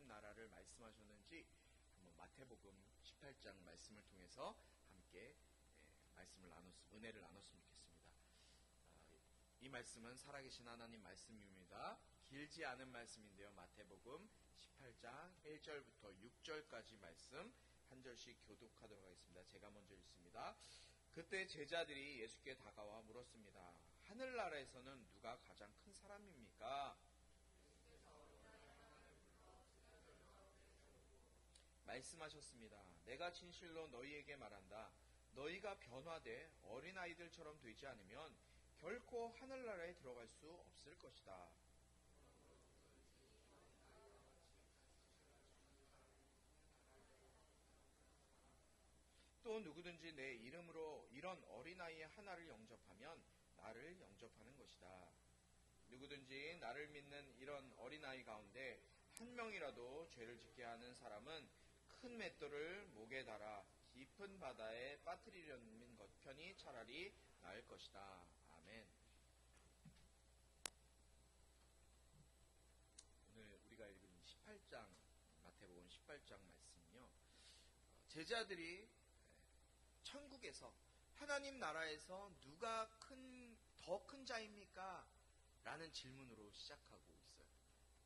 하나님 나라를 말씀하셨는지 한번 마태복음 18장 말씀을 통해서 함께 은혜를 나눴으면 좋겠습니다. 이 말씀은 살아계신 하나님 말씀입니다. 길지 않은 말씀인데요. 마태복음 18장 1절부터 6절까지 말씀 한 절씩 교독하도록 하겠습니다. 제가 먼저 읽습니다. 그때 제자들이 예수께 다가와 물었습니다. 하늘나라에서는 누가 가장 큰 사람입니까? 말씀하셨습니다. 내가 진실로 너희에게 말한다. 너희가 변화돼 어린아이들처럼 되지 않으면 결코 하늘나라에 들어갈 수 없을 것이다. 또 누구든지 내 이름으로 이런 어린아이 하나를 영접하면 나를 영접하는 것이다. 누구든지 나를 믿는 이런 어린아이 가운데 한 명이라도 죄를 짓게 하는 사람은 큰 맷돌을 목에 달아 깊은 바다에 빠뜨리려는 것 편이 차라리 나을 것이다. 아멘. 오늘 우리가 읽은 18장 마태복음 18장 말씀은요. 제자들이 천국에서 하나님 나라에서 누가 더 큰 자입니까? 라는 질문으로 시작하고 있어요.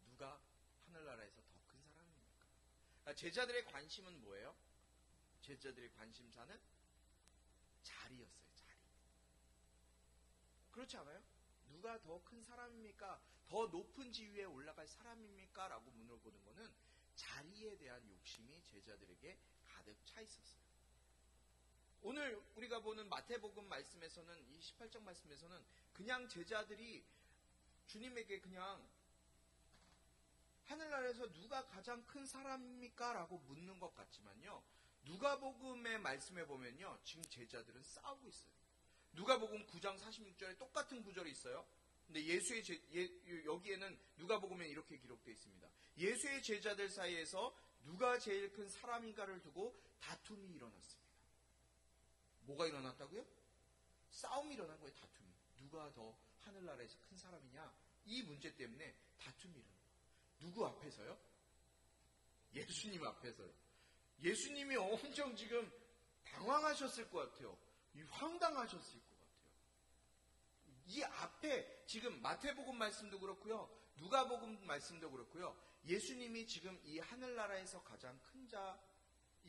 누가 하늘나라에서 더 큰 사람입니까? 제자들의 관심은 뭐예요? 제자들의 관심사는 자리였어요. 자리. 그렇지 않아요? 누가 더 큰 사람입니까? 더 높은 지위에 올라갈 사람입니까? 라고 물어보는 것은 자리에 대한 욕심이 제자들에게 가득 차 있었어요. 오늘 우리가 보는 마태복음 말씀에서는 이 18장 말씀에서는 그냥 제자들이 주님에게 그냥 하늘나라에서 누가 가장 큰 사람입니까? 라고 묻는 것 같지만요. 누가복음의 말씀에 보면요. 지금 제자들은 싸우고 있어요. 누가복음 9장 46절에 똑같은 구절이 있어요. 근데 여기에는 누가복음에 이렇게 기록되어 있습니다. 예수의 제자들 사이에서 누가 제일 큰 사람인가를 두고 다툼이 일어났습니다. 뭐가 일어났다고요? 싸움이 일어난 거예요. 다툼이. 누가 더 하늘나라에서 큰 사람이냐? 이 문제 때문에 다툼이 일어나요. 누구 앞에서요? 예수님 앞에서요. 예수님이 엄청 지금 당황하셨을 것 같아요. 황당하셨을 것 같아요. 이 앞에 지금 마태복음 말씀도 그렇고요. 누가복음 말씀도 그렇고요. 예수님이 지금 이 하늘나라에서 가장 큰 자,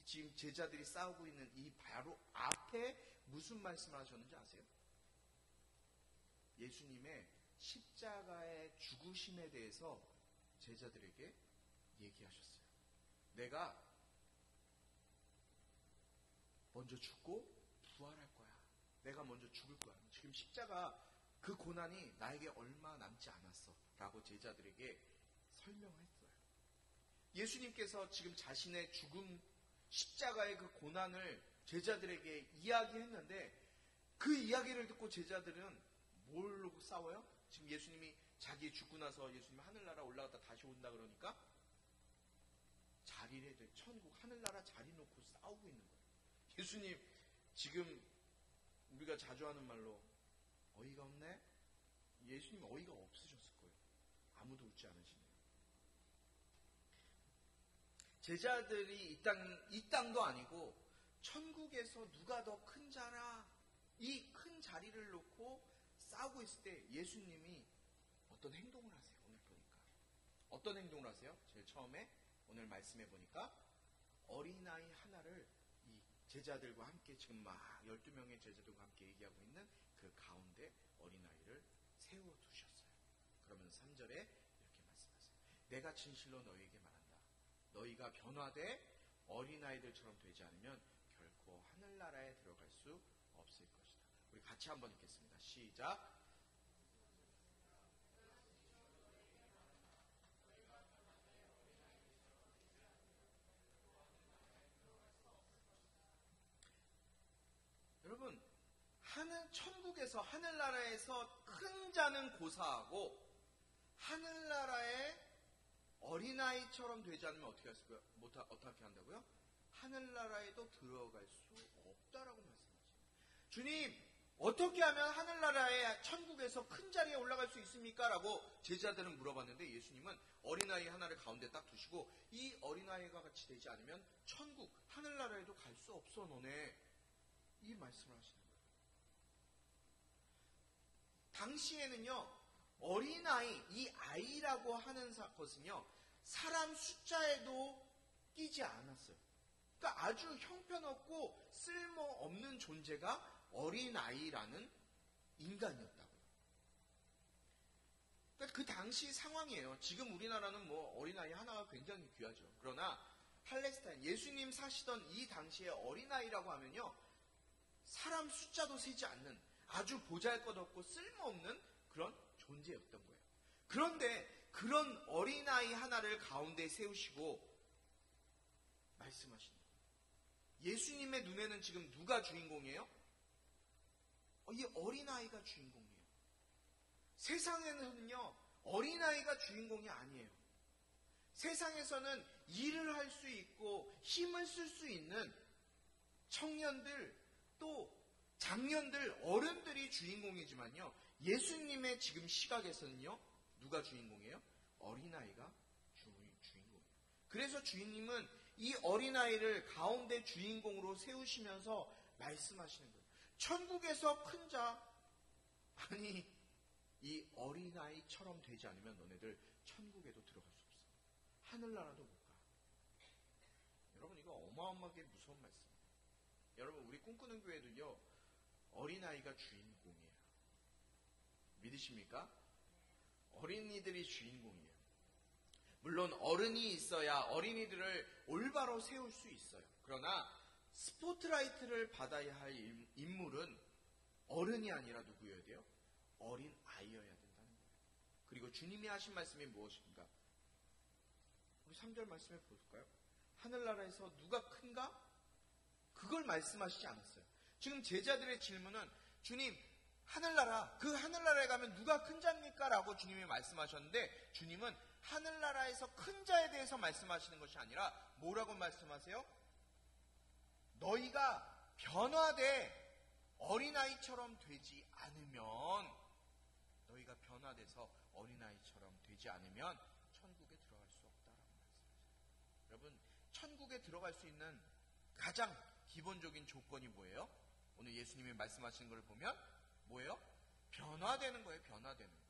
지금 제자들이 싸우고 있는 이 바로 앞에 무슨 말씀을 하셨는지 아세요? 예수님의 십자가의 죽으심에 대해서 제자들에게 얘기하셨어요. 내가 먼저 죽고 부활할 거야. 내가 먼저 죽을 거야. 지금 십자가 그 고난이 나에게 얼마 남지 않았어. 라고 제자들에게 설명했어요. 예수님께서 지금 자신의 죽음, 십자가의 그 고난을 제자들에게 이야기했는데 그 이야기를 듣고 제자들은 뭘로 싸워요? 지금 예수님이 자기 죽고 나서 예수님이 하늘나라 올라갔다 다시 온다 그러니까 자리를 천국 하늘나라 자리 놓고 싸우고 있는 거예요. 예수님 지금 우리가 자주 하는 말로 어이가 없네? 예수님 어이가 없으셨을 거예요. 아무도 웃지 않으시네요. 제자들이 이 땅도 아니고 천국에서 누가 더 큰 자라 이 큰 자리를 놓고 싸우고 있을 때 예수님이 어떤 행동을 하세요? 오늘 보니까 어떤 행동을 하세요? 제일 처음에 오늘 말씀해 보니까 어린아이 하나를 이 제자들과 함께 지금 막 12명의 제자들과 함께 얘기하고 있는 그 가운데 어린아이를 세워두셨어요. 그러면서 3절에 이렇게 말씀하세요. 내가 진실로 너희에게 말한다. 너희가 변화돼 어린아이들처럼 되지 않으면 결코 하늘나라에 들어갈 수 없을 것이다. 우리 같이 한번 읽겠습니다. 시작. 여러분, 천국에서 하늘나라에서 큰 자는 고사하고 하늘나라에 어린아이처럼 되지 않으면 어떻게 한다고요? 하늘나라에도 들어갈 수 없다라고 말씀하십니다. 주님, 어떻게 하면 하늘나라의 천국에서 큰 자리에 올라갈 수 있습니까? 라고 제자들은 물어봤는데 예수님은 어린아이 하나를 가운데 딱 두시고 이 어린아이가 같이 되지 않으면 천국, 하늘나라에도 갈 수 없어 너네. 이 말씀을 하시는 거예요. 당시에는요, 어린아이, 이 아이라고 하는 것은요, 사람 숫자에도 끼지 않았어요. 그러니까 아주 형편없고 쓸모없는 존재가 어린아이라는 인간이었다고요. 그러니까 그 당시 상황이에요. 지금 우리나라는 뭐 어린아이 하나가 굉장히 귀하죠. 그러나 팔레스타인, 예수님 사시던 이 당시의 어린아이라고 하면요, 사람 숫자도 세지 않는 아주 보잘것없고 쓸모없는 그런 존재였던 거예요. 그런데 그런 어린아이 하나를 가운데 세우시고 말씀하시는 거예요. 예수님의 눈에는 지금 누가 주인공이에요? 이 어린아이가 주인공이에요. 세상에는요, 어린아이가 주인공이 아니에요. 세상에서는 일을 할 수 있고 힘을 쓸 수 있는 청년들, 또 장년들, 어른들이 주인공이지만요, 예수님의 지금 시각에서는요, 누가 주인공이에요? 어린아이가 주인공이에요. 그래서 주인님은 이 어린아이를 가운데 주인공으로 세우시면서 말씀하시는 거예요. 천국에서 큰 자, 아니 이 어린아이처럼 되지 않으면 너네들 천국에도 들어갈 수 없어. 하늘나라도 못 가. 여러분, 이거 어마어마하게 무서운 말씀이에요. 여러분, 우리 꿈꾸는 교회도요, 어린아이가 주인공이에요. 믿으십니까? 어린이들이 주인공이에요. 물론 어른이 있어야 어린이들을 올바로 세울 수 있어요. 그러나 스포트라이트를 받아야 할 인물은 어른이 아니라 누구여야 돼요? 어린 아이여야 된다는 거예요. 그리고 주님이 하신 말씀이 무엇인가? 우리 3절 말씀에 볼까요? 하늘나라에서 누가 큰가? 그걸 말씀하시지 않았어요. 지금 제자들의 질문은 주님, 하늘나라, 그 하늘나라에 가면 누가 큰 자입니까? 라고 주님이 말씀하셨는데 주님은 하늘나라에서 큰 자에 대해서 말씀하시는 것이 아니라 뭐라고 말씀하세요? 너희가 변화돼 어린아이처럼 되지 않으면, 너희가 변화돼서 어린아이처럼 되지 않으면 천국에 들어갈 수 없다라고 말씀하세요. 여러분, 천국에 들어갈 수 있는 가장 기본적인 조건이 뭐예요? 오늘 예수님이 말씀하시는 걸 보면 뭐예요? 변화되는 거예요. 변화되는 거.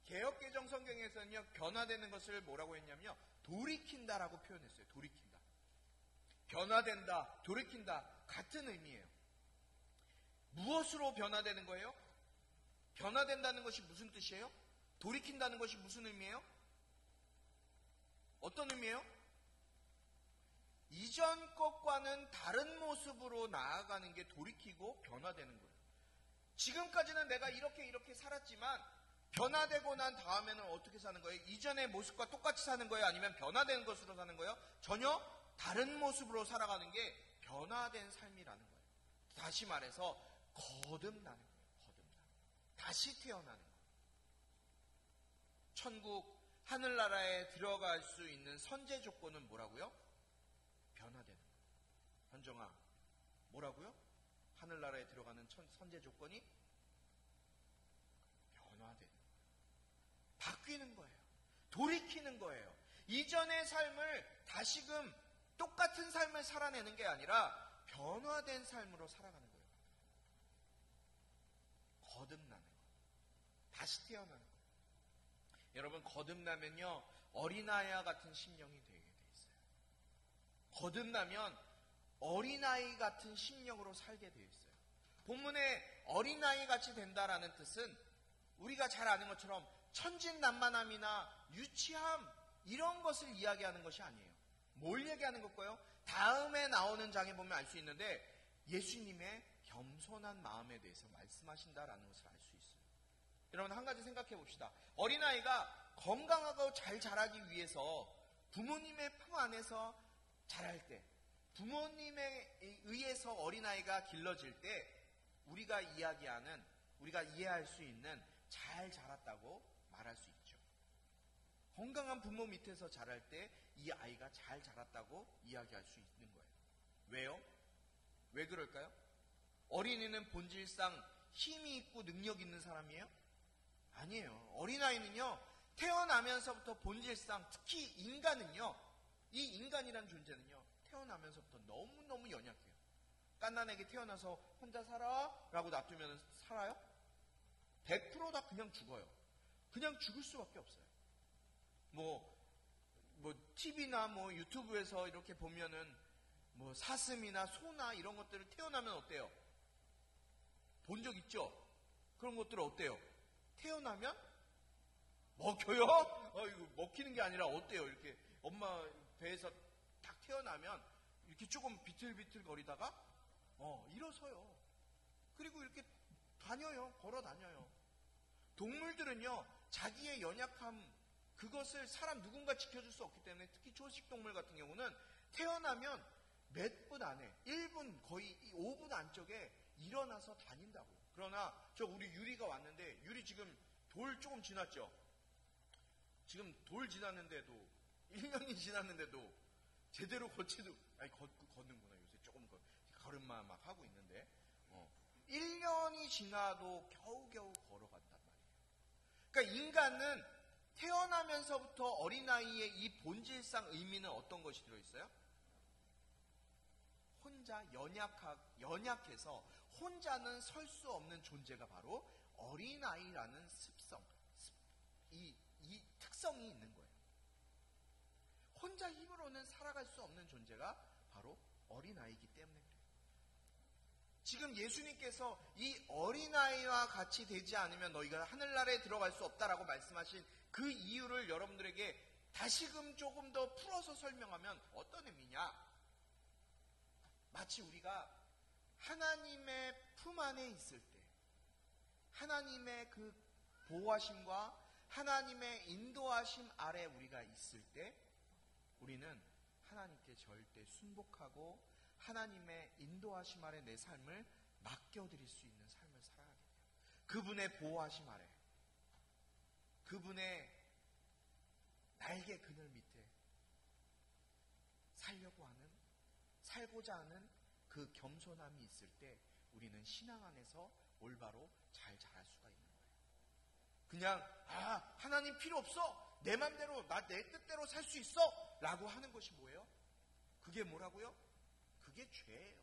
개역개정 성경에서는요, 변화되는 것을 뭐라고 했냐면요, 돌이킨다라고 표현했어요. 돌이킨다. 변화된다, 돌이킨다, 같은 의미예요. 무엇으로 변화되는 거예요? 변화된다는 것이 무슨 뜻이에요? 돌이킨다는 것이 무슨 의미예요? 어떤 의미예요? 이전 것과는 다른 모습으로 나아가는 게 돌이키고 변화되는 거예요. 지금까지는 내가 이렇게 살았지만 변화되고 난 다음에는 어떻게 사는 거예요? 이전의 모습과 똑같이 사는 거예요? 아니면 변화된 것으로 사는 거예요? 전혀 다른 모습으로 살아가는 게 변화된 삶이라는 거예요. 다시 말해서 거듭나는 거예요. 거듭나는. 다시 태어나는 거예요. 천국, 하늘나라에 들어갈 수 있는 선제 조건은 뭐라고요? 변화되는 거예요. 현정아, 뭐라고요? 하늘나라에 들어가는 선제 조건이 변화되는 거예요. 바뀌는 거예요. 돌이키는 거예요. 이전의 삶을 다시금 똑같은 삶을 살아내는 게 아니라 변화된 삶으로 살아가는 거예요. 거듭나는 거예요. 다시 태어나는 거예요. 여러분, 거듭나면요, 어린아이와 같은 심령이 되게 돼 있어요. 거듭나면 어린아이 같은 심령으로 살게 되어 있어요. 본문에 어린아이 같이 된다라는 뜻은 우리가 잘 아는 것처럼 천진난만함이나 유치함, 이런 것을 이야기하는 것이 아니에요. 뭘 얘기하는 걸까요? 다음에 나오는 장에 보면 알 수 있는데 예수님의 겸손한 마음에 대해서 말씀하신다라는 것을 알 수 있어요. 여러분, 한 가지 생각해 봅시다. 어린아이가 건강하고 잘 자라기 위해서 부모님의 품 안에서 자랄 때, 부모님에 의해서 어린아이가 길러질 때 우리가 이야기하는, 우리가 이해할 수 있는 잘 자랐다고 말할 수 있죠. 건강한 부모 밑에서 자랄 때 이 아이가 잘 자랐다고 이야기할 수 있는 거예요. 왜요? 왜 그럴까요? 어린이는 본질상 힘이 있고 능력 있는 사람이에요? 아니에요. 어린아이는요, 태어나면서부터 본질상, 특히 인간은요, 이 인간이란 존재는요, 태어나면서부터 너무너무 연약해요. 갓난아기 태어나서 혼자 살아? 라고 놔두면 살아요? 100%다 그냥 죽어요. 그냥 죽을 수밖에 없어요. TV나 유튜브에서 이렇게 보면은 사슴이나 소나 이런 것들을 태어나면 어때요? 본 적 있죠? 그런 것들은 어때요? 태어나면 먹혀요? 이거 먹히는 게 아니라 어때요? 이렇게 엄마 배에서 딱 태어나면 이렇게 조금 비틀비틀 거리다가 일어서요. 그리고 이렇게 다녀요. 걸어 다녀요. 동물들은요, 자기의 연약함, 그것을 사람 누군가 지켜줄 수 없기 때문에, 특히 초식동물 같은 경우는 태어나면 몇 분 안에, 1분, 거의 5분 안쪽에 일어나서 다닌다고요. 그러나 우리 유리가 왔는데, 유리 지금 돌 조금 지났죠? 지금 돌 지났는데도, 1년이 지났는데도 제대로 걷는구나. 요새 조금 걸음마 막 하고 있는데, 1년이 지나도 겨우겨우 걸어간단 말이에요. 그러니까 인간은 태어나면서부터 어린아이의 이 본질상 의미는 어떤 것이 들어있어요? 혼자 연약해서 혼자는 설 수 없는 존재가 바로 어린아이라는 이 특성이 있는 거예요. 혼자 힘으로는 살아갈 수 없는 존재가 바로 어린아이이기 때문에 그래요. 지금 예수님께서 이 어린아이와 같이 되지 않으면 너희가 하늘나라에 들어갈 수 없다라고 말씀하신 그 이유를 여러분들에게 다시금 조금 더 풀어서 설명하면 어떤 의미냐? 마치 우리가 하나님의 품 안에 있을 때, 하나님의 그 보호하심과 하나님의 인도하심 아래 우리가 있을 때, 우리는 하나님께 절대 순복하고 하나님의 인도하심 아래 내 삶을 맡겨드릴 수 있는 삶을 살아가게 돼요. 그분의 보호하심 아래, 그분의 날개 그늘 밑에 살고자 하는 그 겸손함이 있을 때 우리는 신앙 안에서 올바로 잘 자랄 수가 있는 거예요. 그냥 하나님 필요 없어, 내 맘대로 내 뜻대로 살 수 있어 라고 하는 것이 뭐예요? 그게 뭐라고요? 그게 죄예요.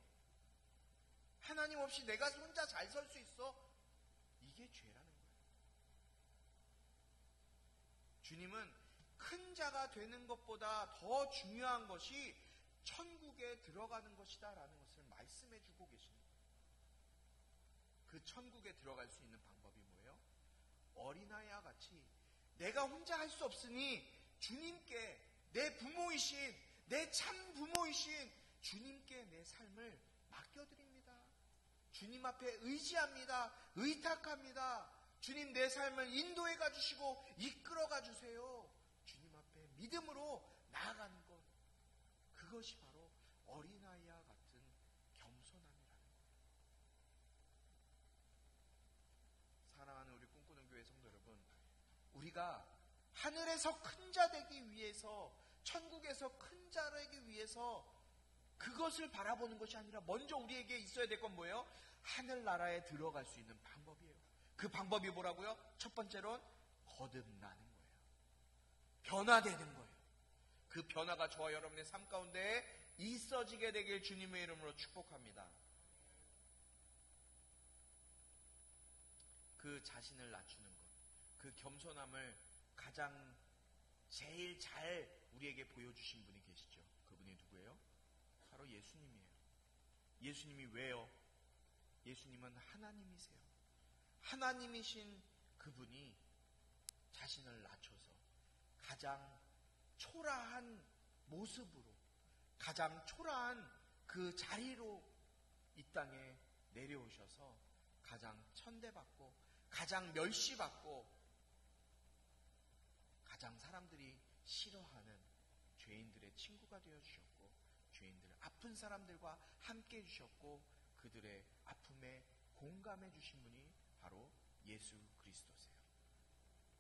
하나님 없이 내가 혼자 잘 설 수 있어? 이게 죄라는 거예요. 주님은 큰 자가 되는 것보다 더 중요한 것이 천국에 들어가는 것이다 라는 것을 말씀해 주고 계십니다. 그 천국에 들어갈 수 있는 방법이 뭐예요? 어린아이와 같이 내가 혼자 할 수 없으니 주님께, 내 부모이신, 내 참 부모이신 주님께 내 삶을 맡겨드립니다. 주님 앞에 의지합니다. 의탁합니다. 주님 내 삶을 인도해 가주시고 이끌어 가주세요. 주님 앞에 믿음으로 나아가는 것, 그것이 바로 어린아이와 같은 겸손함이라는 거예요. 사랑하는 우리 꿈꾸는 교회 성도 여러분, 우리가 하늘에서 큰 자 되기 위해서, 천국에서 큰 자 되기 위해서 그것을 바라보는 것이 아니라 먼저 우리에게 있어야 될 건 뭐예요? 하늘나라에 들어갈 수 있는 방법이에요. 그 방법이 뭐라고요? 첫 번째로는 거듭나는 거예요. 변화되는 거예요. 그 변화가 저와 여러분의 삶 가운데 있어지게 되길 주님의 이름으로 축복합니다. 그 자신을 낮추는 것, 그 겸손함을 가장 제일 잘 우리에게 보여주신 분이 계시죠. 그분이 누구예요? 바로 예수님이에요. 예수님이 왜요? 예수님은 하나님이세요. 하나님이신 그분이 자신을 낮춰서 가장 초라한 모습으로, 가장 초라한 그 자리로 이 땅에 내려오셔서 가장 천대받고, 가장 멸시받고, 가장 사람들이 싫어하는 죄인들의 친구가 되어주셨고, 죄인들, 아픈 사람들과 함께 해주셨고, 그들의 아픔에 공감해 주신 분이 바로 예수 그리스도세요.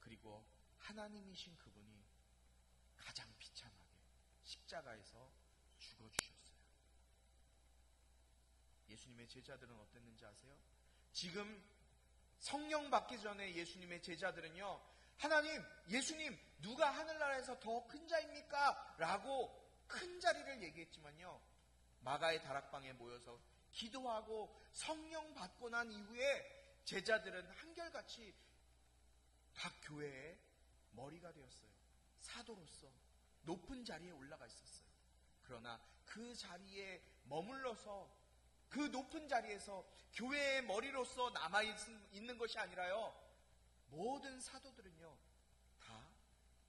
그리고 하나님이신 그분이 가장 비참하게 십자가에서 죽어주셨어요. 예수님의 제자들은 어땠는지 아세요? 지금 성령 받기 전에 예수님의 제자들은요, 하나님, 예수님, 누가 하늘나라에서 더 큰 자입니까? 라고 큰 자리를 얘기했지만요, 마가의 다락방에 모여서 기도하고 성령 받고 난 이후에 제자들은 한결같이 각 교회의 머리가 되었어요. 사도로서 높은 자리에 올라가 있었어요. 그러나 그 자리에 머물러서 그 높은 자리에서 교회의 머리로서 남아있는 것이 아니라요, 모든 사도들은요 다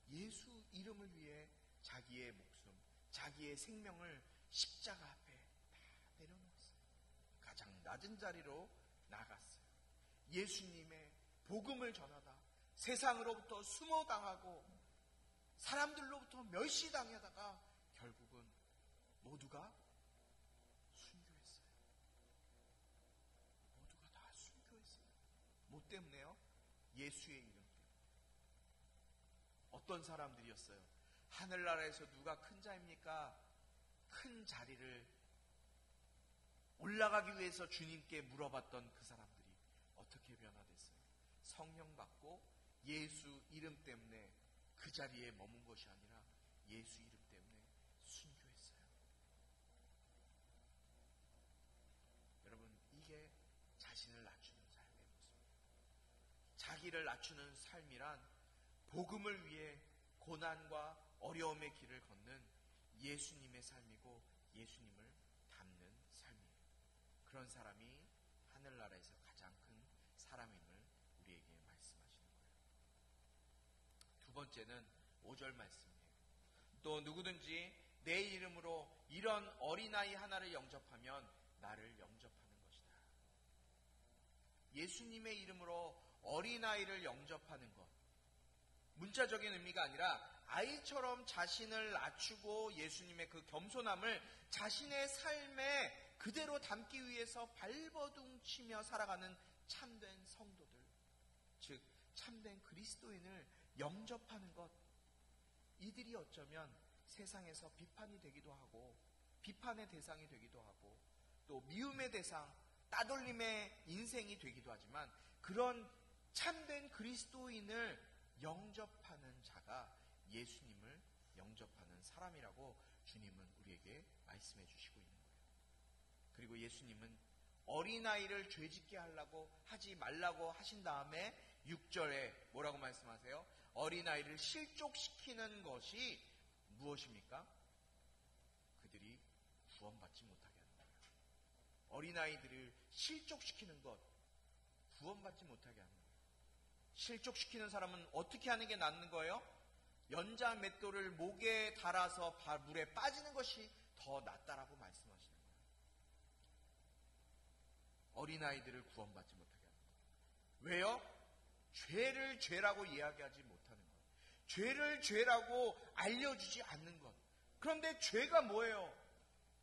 예수 이름을 위해 자기의 목숨, 자기의 생명을 십자가 앞에 다 내려놓았어요. 가장 낮은 자리로 나갔어요. 예수님의 복음을 전하다 세상으로부터 수모당하고 사람들로부터 멸시당하다가 결국은 모두가 순교했어요. 모두가 다 순교했어요. 뭐 때문에요? 예수의 이름 때문에. 어떤 사람들이었어요? 하늘나라에서 누가 큰 자입니까? 큰 자리를 올라가기 위해서 주님께 물어봤던 그 사람들이 어떻게 변화됐어요? 성령 받고 예수 이름 때문에 그 자리에 머문 것이 아니라 예수 이름 때문에 순교했어요. 여러분, 이게 자신을 낮추는 삶의 모습입니다. 자기를 낮추는 삶이란 복음을 위해 고난과 어려움의 길을 걷는 예수님의 삶이고 예수님을 닮는 삶이에요. 그런 사람이 하늘나라에서 가장 큰 사람임을 우리에게 말씀하시는 거예요. 두 번째는 5절 말씀이에요. 또 누구든지 내 이름으로 이런 어린아이 하나를 영접하면 나를 영접하는 것이다. 예수님의 이름으로 어린아이를 영접하는 것, 문자적인 의미가 아니라 아이처럼 자신을 낮추고 예수님의 그 겸손함을 자신의 삶에 그대로 담기 위해서 발버둥치며 살아가는 참된 성도들, 즉 참된 그리스도인을 영접하는 것, 이들이 어쩌면 세상에서 비판이 되기도 하고 비판의 대상이 되기도 하고 또 미움의 대상, 따돌림의 인생이 되기도 하지만 그런 참된 그리스도인을 영접하는 자가 예수님을 영접하는 사람이라고 주님은 우리에게 말씀해 주시고 있는 거예요. 그리고 예수님은 어린아이를 죄짓게 하려고 하지 말라고 하신 다음에 6절에 뭐라고 말씀하세요? 어린아이를 실족시키는 것이 무엇입니까? 그들이 구원받지 못하게 하는 거예요. 어린아이들을 실족시키는 것, 구원받지 못하게 하는 거예요. 실족시키는 사람은 어떻게 하는 게 낫는 거예요? 연자 맷돌을 목에 달아서 물에 빠지는 것이 더 낫다라고 말씀하시는 거예요. 어린아이들을 구원받지 못하게 하는 거예요. 왜요? 죄를 죄라고 이야기하지 못하는 것, 죄를 죄라고 알려주지 않는 것. 그런데 죄가 뭐예요?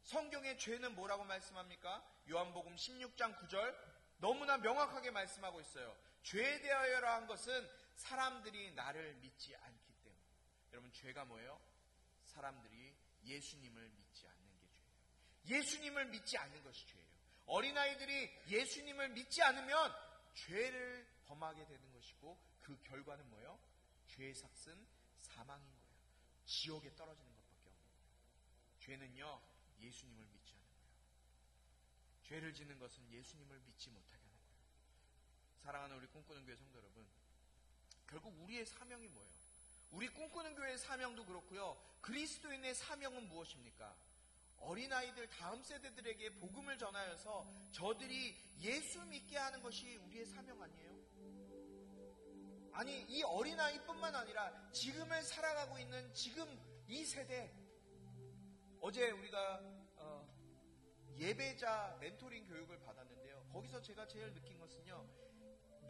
성경의 죄는 뭐라고 말씀합니까? 요한복음 16장 9절 너무나 명확하게 말씀하고 있어요. 죄에 대하여라 한 것은 사람들이 나를 믿지 않기 때문에. 여러분, 죄가 뭐예요? 사람들이 예수님을 믿지 않는 게 죄예요. 예수님을 믿지 않는 것이 죄예요. 어린아이들이 예수님을 믿지 않으면 죄를 범하게 되는 것이고 그 결과는 뭐예요? 죄의 삭은 사망인 거예요. 지옥에 떨어지는 것밖에 없는 거예요. 죄는요, 예수님을 믿지 않는 거예요. 죄를 짓는 것은 예수님을 믿지 못하게 하는 거예요. 사랑하는 우리 꿈꾸는 교회 성도 여러분, 결국 우리의 사명이 뭐예요? 우리 꿈꾸는 교회의 사명도 그렇고요, 그리스도인의 사명은 무엇입니까? 어린아이들, 다음 세대들에게 복음을 전하여서 저들이 예수 믿게 하는 것이 우리의 사명 아니에요? 아니, 이 어린아이뿐만 아니라 지금을 살아가고 있는 지금 이 세대, 어제 우리가 예배자 멘토링 교육을 받았는데요, 거기서 제가 제일 느낀 것은요,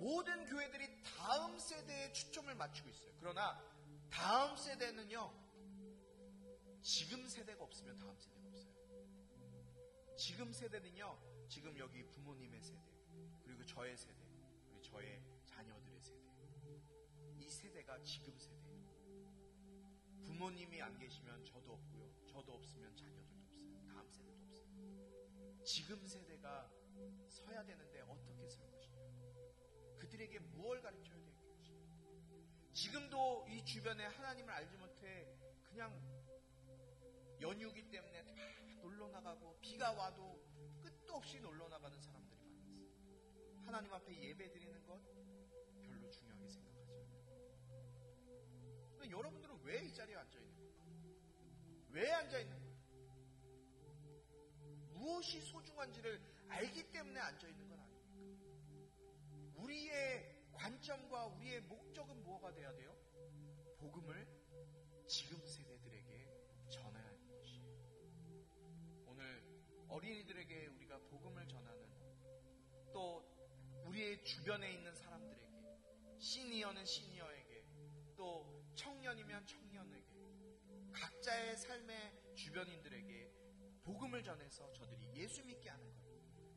모든 교회들이 다음 세대에 초점을 맞추고 있어요. 그러나 다음 세대는요, 지금 세대가 없으면 다음 세대가 없어요. 지금 세대는요, 지금 여기 부모님의 세대, 그리고 저의 세대, 그리고 저의 자녀들의 세대, 이 세대가 지금 세대예요. 부모님이 안 계시면 저도 없고요, 저도 없으면 자녀들도 없어요. 다음 세대도 없어요. 지금 세대가 서야 되는데 어떻게 설 것이냐. 그들에게 무엇을 가르쳐야 될 것이냐. 지금도 이 주변에 하나님을 알지 못해 그냥 연휴기 때문에 다 놀러 나가고 비가 와도 끝도 없이 놀러 나가는 사람들이 많았어요. 하나님 앞에 예배 드리는 것 별로 중요하게 생각하지 않아요. 여러분들은 왜 이 자리에 앉아 있는 겁니까? 왜 앉아 있는 겁니까? 무엇이 소중한지를 알기 때문에 앉아 있는 건 아닙니까? 우리의 관점과 우리의 목적은 뭐가 돼야 돼요? 복음을 지금 세대들에게 전해야 하는 것이에요. 오늘 어린이들에게 우리가 복음을 전하는, 또 우리의 주변에 있는 사람들에게, 시니어는 시니어에게, 또 청년이면 청년에게, 각자의 삶의 주변인들에게 복음을 전해서 저들이 예수 믿게 하는 것.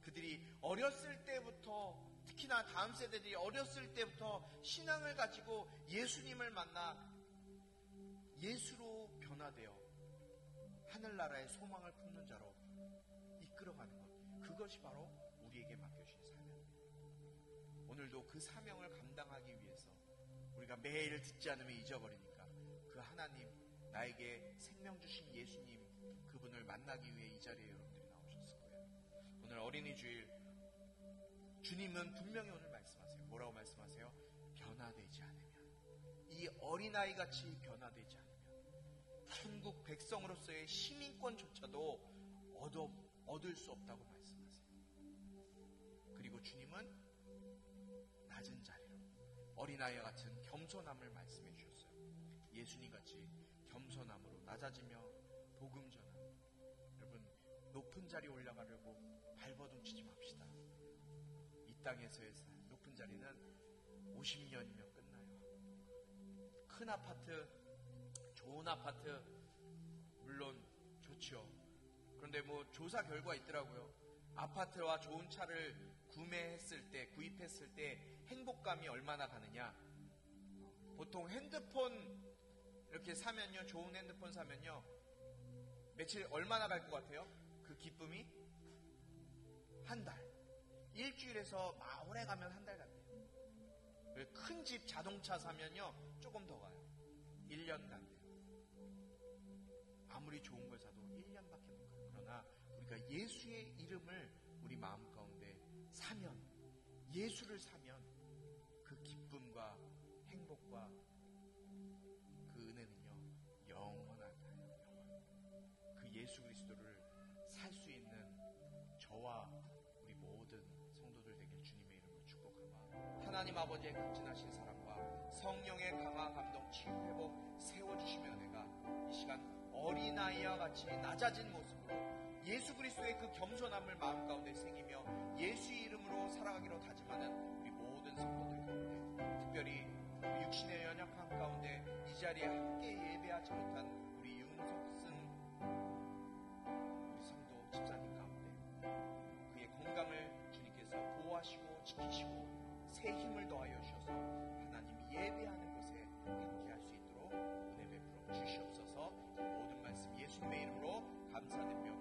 그들이 어렸을 때부터, 특히나 다음 세대들이 어렸을 때부터 신앙을 가지고 예수님을 만나 예수로 변화되어 하늘나라의 소망을 품는 자로 이끌어가는 것. 그것이 바로 우리에게 맡겨주신 사명입니다. 오늘도 그 사명을 감당하기 위해서 우리가 매일 듣지 않으면 잊어버리니까 그 하나님, 나에게 생명 주신 예수님, 그분을 만나기 위해 이 자리에 여러분들이 나오셨을 거예요. 오늘 어린이 주일, 주님은 분명히 오늘 말씀하세요. 뭐라고 말씀하세요? 변화되지 않으면, 이 어린아이같이 변화되지 않으면 천국 백성으로서의 시민권조차도 얻을 수 없다고 말씀하세요. 그리고 주님은 낮은 자리로 어린아이와 같은 겸손함을 말씀해 주셨어요. 예수님같이 겸손함으로 낮아지며 복음 전함. 여러분, 높은 자리에 올라가려고 발버둥 치지 맙시다. 이 땅에서의 높은 자리는 50년이면 끝나요. 큰 아파트, 좋은 아파트 물론 좋죠. 그런데 조사 결과 있더라고요. 아파트와 좋은 차를 구입했을 때 행복감이 얼마나 가느냐. 보통 핸드폰 이렇게 사면요, 좋은 핸드폰 사면요, 며칠 얼마나 갈 것 같아요? 그 기쁨이? 한 달. 일주일에서 오래 가면 한 달 간대요. 큰 집 자동차 사면요, 조금 더 가요. 1년 간대요. 아무리 좋은 걸 사도 1년밖에 못 가요. 그러나 우리가 예수의 이름을 우리 마음 가운데 사면, 예수를 사면 그 기쁨과 행복과 그 은혜는요, 영원하다. 그 예수 그리스도를 살 수 있는 저와 우리 모든 성도들 되길 주님의 이름으로 축복하마. 하나님 아버지의 극진하신 사랑과 성령의 강화 감동 치유 회복 세워주시며 은혜가 이 시간 어린아이와 같이 낮아진 모습으로 예수 그리스도의 그 겸손함을 마음 가운데 새기며 예수의 이름으로 살아가기로 다짐하는 우리 모든 성도들 가운데, 특별히 우리 육신의 연약한 가운데 이 자리에 함께 예배하지 못한 우리 윤석승 우리 성도 집사님 가운데 그의 건강을 주님께서 보호하시고 지키시고 새 힘을 더하여 주셔서 하나님이 예배하는 것에 함께할 수 있도록 은혜 베풀어 주시옵소서. 모든 말씀 예수님의 이름으로 감사드리며